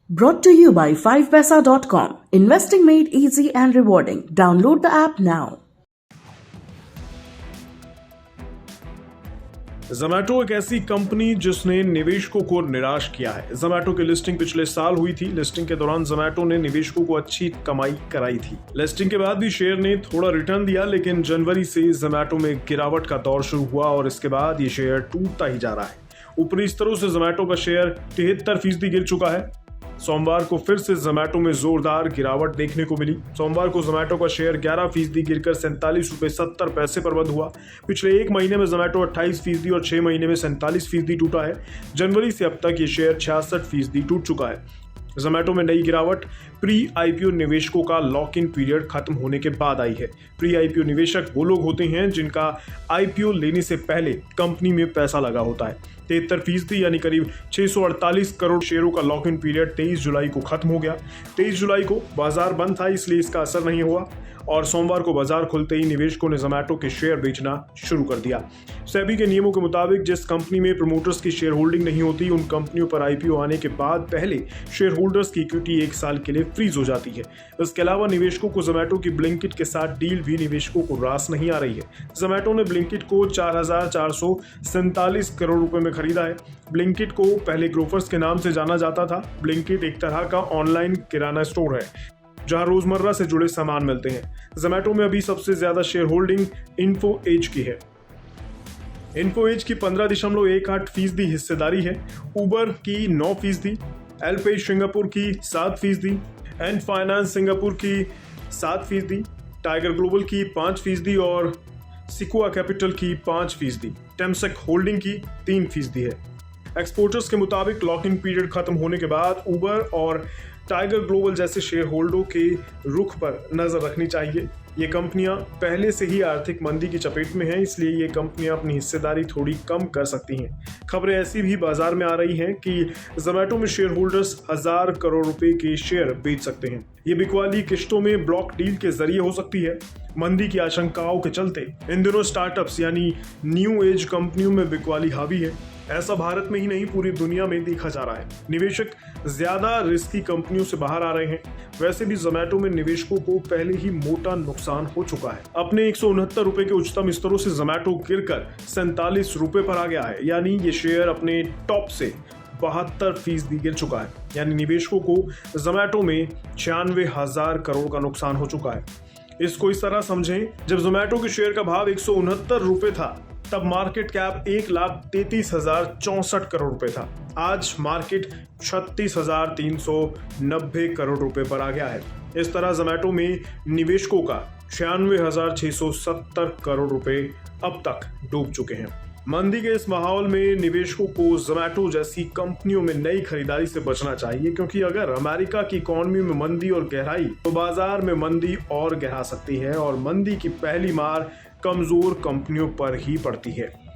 Brought to you by 5paisa.com. Investing made easy and rewarding. Download the app now. Zomato एक ऐसी company जिसने निवेशकों को निराश किया है। Zomato की लिस्टिंग पिछले साल हुई थी। लिस्टिंग के दौरान Zomato ने निवेशकों को अच्छी कमाई कराई थी। लिस्टिंग के बाद भी शेयर ने थोड़ा रिटर्न दिया, लेकिन जनवरी से Zomato में गिरावट का दौर शुरू हुआ और इसके बाद ये शेयर टूटता ही जा रहा है। ऊपरी स्तरों से Zomato का शेयर 73% गिर चुका है। सोमवार को फिर से Zomato में जोरदार गिरावट देखने को मिली। सोमवार को Zomato का शेयर 11% गिरकर 47 रुपए 70 पैसे पर बंद हुआ। पिछले एक महीने में Zomato 28% और 6 महीने में 47% टूटा है। जनवरी से अब तक ये शेयर 66% टूट चुका है। Zomato में नई गिरावट प्री आईपीओ निवेशकों का लॉक इन पीरियड खत्म होने के बाद आई है। प्री आईपीओ निवेशक वो लोग होते हैं जिनका आईपीओ लेने से पहले कंपनी में पैसा लगा होता है। 73% यानी करीब 648 करोड़ शेयरों का लॉक इन पीरियड 23 जुलाई को खत्म हो गया। 23 जुलाई को बाजार बंद था, इसलिए इसका असर नहीं हुआ और सोमवार को बाजार खुलते ही निवेशकों ने Zomato के शेयर बेचना शुरू कर दिया। सेबी के नियमों के मुताबिक जिस कंपनी में प्रमोटर्स की शेयर होल्डिंग नहीं होती, उन कंपनियों पर आईपीओ आने के बाद पहले शेयर होल्डर्स की इक्विटी 1 साल के लिए फ्रीज हो जाती है। इसके अलावा निवेशकों को Zomato की ब्लिंकिट के साथ डील भी निवेशकों को रास नहीं आ रही है। Zomato ने ब्लिंकिट को 4,447 करोड़ रुपए में खरीदा है। ब्लिंकिट को पहले ग्रोफर्स के नाम से जाना जाता था। ब्लिंकिट एक तरह का ऑनलाइन किराना स्टोर है जहां रोजमर्रा से जुड़े सामान मिलते हैं। Zomato में अभी सबसे ज्यादा शेयर होल्डिंग इन्फो एज की है। इन्फो एज की 15.18% हिस्सेदारी है। उबर की 9%, एलपेज सिंगापुर की 7%, एंड फाइनेंस सिंगापुर की 7%, टाइगर ग्लोबल की 5% और सिक्वा कैपिटल की 5%, टेमसेक होल्डिंग की 3% है। एक्सपोर्टर्स के मुताबिक लॉक इन पीरियड खत्म होने के बाद उबर और टाइगर ग्लोबल जैसे शेयर होल्डरों के रुख पर नजर रखनी चाहिए। ये कंपनियां पहले से ही आर्थिक मंदी की चपेट में हैं, इसलिए ये कंपनियां अपनी हिस्सेदारी थोड़ी कम कर सकती हैं। खबरें ऐसी भी बाजार में आ रही हैं कि Zomato में शेयर होल्डर्स 1000 करोड़ रुपए के शेयर बेच सकते हैं। ये बिकवाली किश्तों में ब्लॉक डील के जरिए हो सकती है। मंदी की आशंकाओं के चलते इन दिनों स्टार्टअप्स यानी न्यू एज कंपनियों में बिकवाली हावी है। ऐसा भारत में ही नहीं पूरी दुनिया में देखा जा रहा है। निवेशक ज्यादा रिस्की कंपनियों से बाहर आ रहे हैं। वैसे भी Zomato में निवेशकों को पहले ही मोटा नुकसान हो चुका है। अपने 169 रुपए के उच्चतम स्तरों से Zomato गिरकर 47 रुपए पर आ गया है, यानी ये शेयर अपने टॉप से 72% गिर चुका है। यानी निवेशकों को Zomato में 96,000 करोड़ का नुकसान हो चुका है। इसको इस तरह समझें, जब Zomato के शेयर का भाव 169 रुपए था तब मार्केट कैप 1,33,064 करोड़ रुपए था। आज मार्केट 36,390 करोड़ रुपए पर आ गया है। इस तरह Zomato में निवेशकों का 96,670 करोड़ रुपए अब तक डूब चुके हैं। मंदी के इस माहौल में निवेशकों को Zomato जैसी कंपनियों में नई खरीदारी से बचना चाहिए, क्योंकि अगर अमेरिका की इकोनॉमी में मंदी और गहराई तो बाजार में मंदी और गहरा सकती है और मंदी की पहली मार कमजोर कंपनियों पर ही पड़ती है।